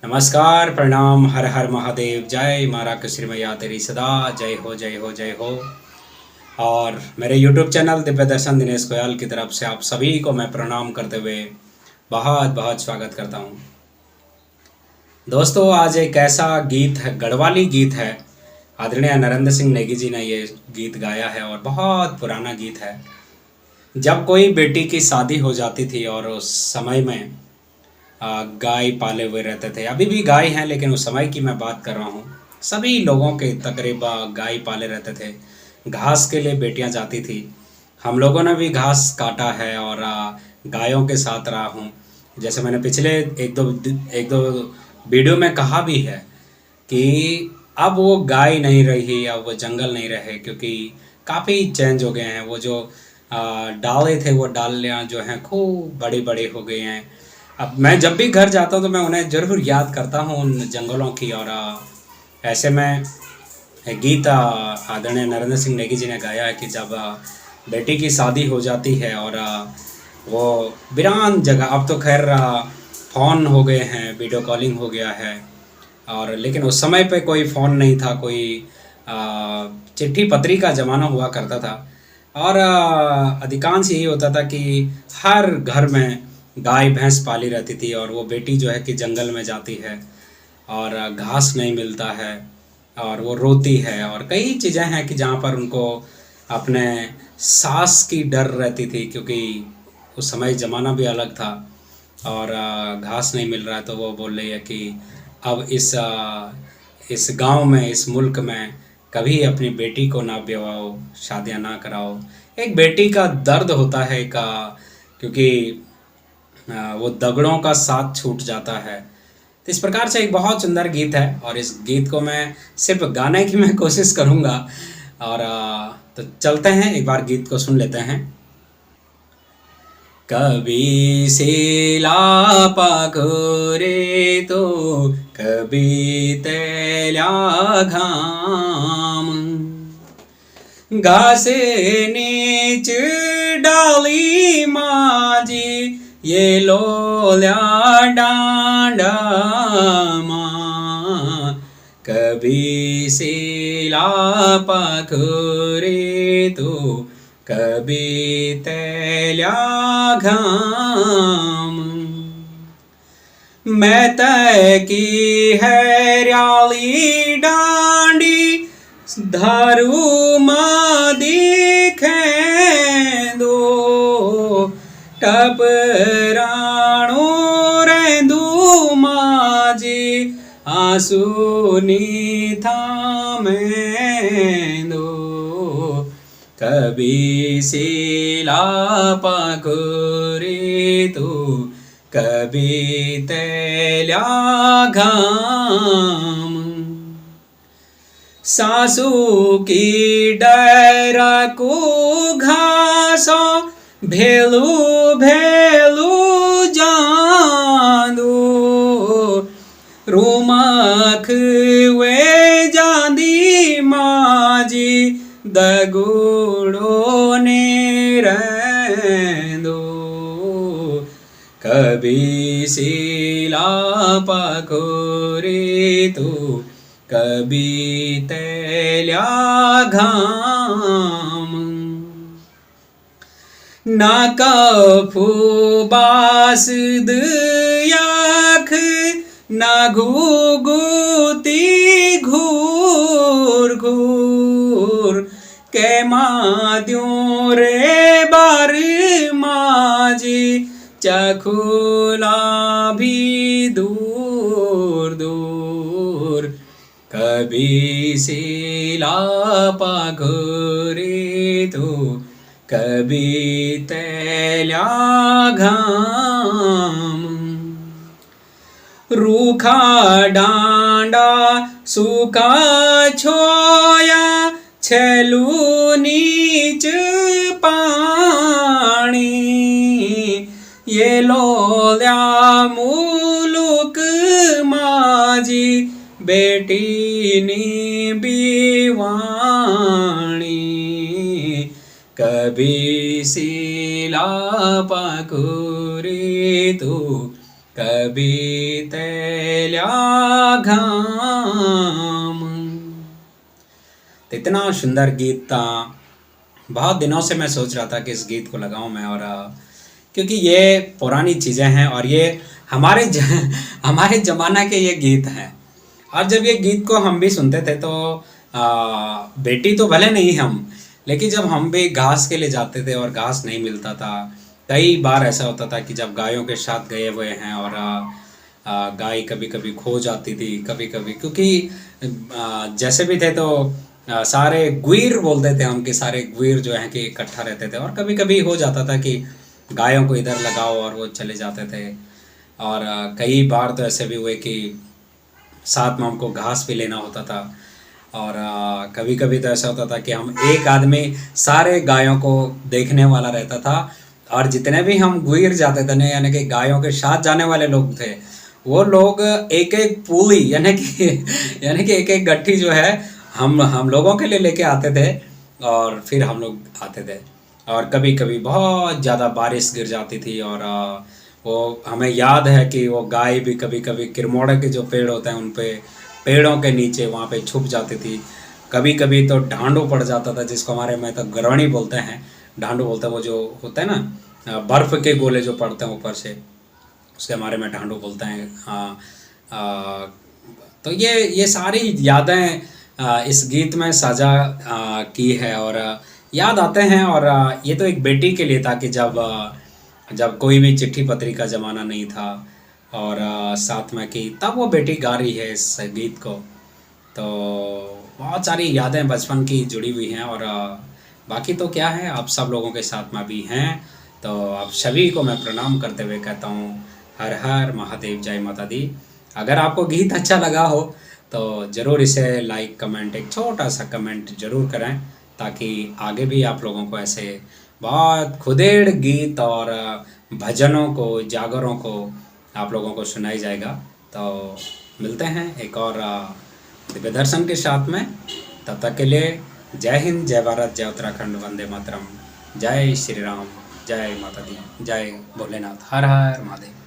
नमस्कार, प्रणाम, हर हर महादेव, जय मारा कसरी मैया तेरी सदा जय हो जय हो जय हो। और मेरे YouTube चैनल दिव्य दर्शन दिनेश गोयल की तरफ से आप सभी को मैं प्रणाम करते हुए बहुत बहुत स्वागत करता हूँ। दोस्तों, आज एक ऐसा गीत है, गढ़वाली गीत है। आदरणीय नरेंद्र सिंह नेगी जी ने ये गीत गाया है और बहुत पुराना गीत है। जब कोई बेटी की शादी हो जाती थी और उस समय में गाय पाले हुए रहते थे। अभी भी गाय हैं, लेकिन उस समय की मैं बात कर रहा हूँ। सभी लोगों के तकरीबन गाय पाले रहते थे। घास के लिए बेटियां जाती थी। हम लोगों ने भी घास काटा है और गायों के साथ रहा हूँ। जैसे मैंने पिछले एक दो वीडियो में कहा भी है कि अब वो गाय नहीं रही, अब वो जंगल नहीं रहे, क्योंकि काफ़ी चेंज हो गए हैं। वो जो डाले थे वो डालियाँ जो हैं खूब बड़ी बड़ी हो गई हैं। अब मैं जब भी घर जाता हूँ तो मैं उन्हें ज़रूर याद करता हूँ उन जंगलों की। और ऐसे में एक गीत आदरणीय नरेंद्र सिंह नेगी जी ने गाया है कि जब बेटी की शादी हो जाती है और वो वीरान जगह, अब तो खैर फ़ोन हो गए हैं, वीडियो कॉलिंग हो गया है, और लेकिन उस समय पे कोई फ़ोन नहीं था, कोई चिट्ठी पत्री का ज़माना हुआ करता था। और अधिकांश यही होता था कि हर घर में गाय भैंस पाली रहती थी और वो बेटी जो है कि जंगल में जाती है और घास नहीं मिलता है और वो रोती है। और कई चीज़ें हैं कि जहाँ पर उनको अपने सास की डर रहती थी, क्योंकि उस समय ज़माना भी अलग था और घास नहीं मिल रहा है। तो वो बोल रही है कि अब इस गांव में, इस मुल्क में कभी अपनी बेटी को ना ब्याओ, शादियां ना कराओ। एक बेटी का दर्द होता है का, क्योंकि वो दगड़ों का साथ छूट जाता है। तो इस प्रकार से एक बहुत सुंदर गीत है और इस गीत को मैं सिर्फ गाने की मैं कोशिश करूँगा। और तो चलते हैं, एक बार गीत को सुन लेते हैं। कभी सेला पाखरे तो कभी तेल्या घाम, घासे नीच डाली माझी ये लोल्या डांडा माँ। कभी सेला पाखरे तो कभी तेल्या घाम, मैं तय की हरियाली डांडी धारू माँ दिखे दो, टपराणो रेंदू माजी आंसू नी थामे दो। कभी सेला पाखरे तो कभी तेल्या घाम, सासू की डरा को घासो भेलू भेलू जादू, रूमाख वे जांदी माजी दगुड़ो ने रेंदो। कभी सेला पाखरे तो कभी तेल्या घाम, ना कफूबास दयाख ना घुगुती घूर घूर के माद्यों रे बार माजी चखुला भी दूर दूर। कभी सेला पाखरे तो कभी तेल्या घाम, रूखा डांडा सूखा छोया छेलू नीच पानी, ये लोल्या मुलुक माजी बेटी नी बीवाणी। कभी सीला पाखुरी तू कभी तेल्या गेल्या घाम। तो इतना सुंदर गीत था, बहुत दिनों से मैं सोच रहा था कि इस गीत को लगाऊं मैं, और क्योंकि ये पुरानी चीज़ें हैं और ये हमारे ज़माना के ये गीत हैं। और जब ये गीत को हम भी सुनते थे तो बेटी तो भले नहीं हम, लेकिन जब हम भी घास के लिए जाते थे और घास नहीं मिलता था, कई बार ऐसा होता था कि जब गायों के साथ गए हुए हैं और गाय कभी कभी खो जाती थी, कभी कभी, क्योंकि जैसे भी थे तो सारे गुइर बोलते थे हम, कि सारे गुइर जो हैं कि इकट्ठा रहते थे, और कभी कभी हो जाता था कि गायों को इधर लगाओ और वो चले जाते थे। और कई बार तो ऐसे भी हुए कि साथ में हमको घास भी लेना होता था। और कभी कभी तो ऐसा होता था कि हम एक आदमी सारे गायों को देखने वाला रहता था, और जितने भी हम गुइर जाते थे ना, यानी कि गायों के साथ जाने वाले लोग थे, वो लोग एक एक पूली यानी कि एक एक गट्ठी जो है हम लोगों के लिए लेके आते थे, और फिर हम लोग आते थे। और कभी कभी बहुत ज़्यादा बारिश गिर जाती थी, और वो हमें याद है कि वो गाय भी कभी कभी किरमोड़े के जो पेड़ होते हैं उन पे, पेड़ों के नीचे वहाँ पे छुप जाती थी। कभी कभी तो ढांडू पड़ जाता था, जिसको हमारे में तो गरवणी बोलते हैं, ढांडू बोलते हैं, वो जो होता है ना बर्फ़ के गोले जो पड़ते हैं ऊपर से, उसके हमारे में ढांडू बोलते हैं। हाँ, तो ये सारी यादें इस गीत में साझा की है और याद आते हैं। और ये तो एक बेटी के लिए था कि जब कोई भी चिट्ठी पत्री का ज़माना नहीं था, और साथ में कि तब वो बेटी गा रही है इस गीत को। तो बहुत सारी यादें बचपन की जुड़ी हुई हैं, और बाकी तो क्या है, आप सब लोगों के साथ में भी हैं। तो आप सभी को मैं प्रणाम करते हुए कहता हूँ, हर हर महादेव, जय माता दी। अगर आपको गीत अच्छा लगा हो तो ज़रूर इसे लाइक, कमेंट, एक छोटा सा कमेंट ज़रूर करें, ताकि आगे भी आप लोगों को ऐसे बहुत खुदेड़ गीत और भजनों को, जागरों को आप लोगों को सुनाई जाएगा। तो मिलते हैं एक और दिव्य दर्शन के साथ में। तब तक के लिए जय हिंद, जय भारत, जय उत्तराखंड, वंदे मातरम, जय श्री राम, जय माता दी, जय भोलेनाथ, हर हर महादेव।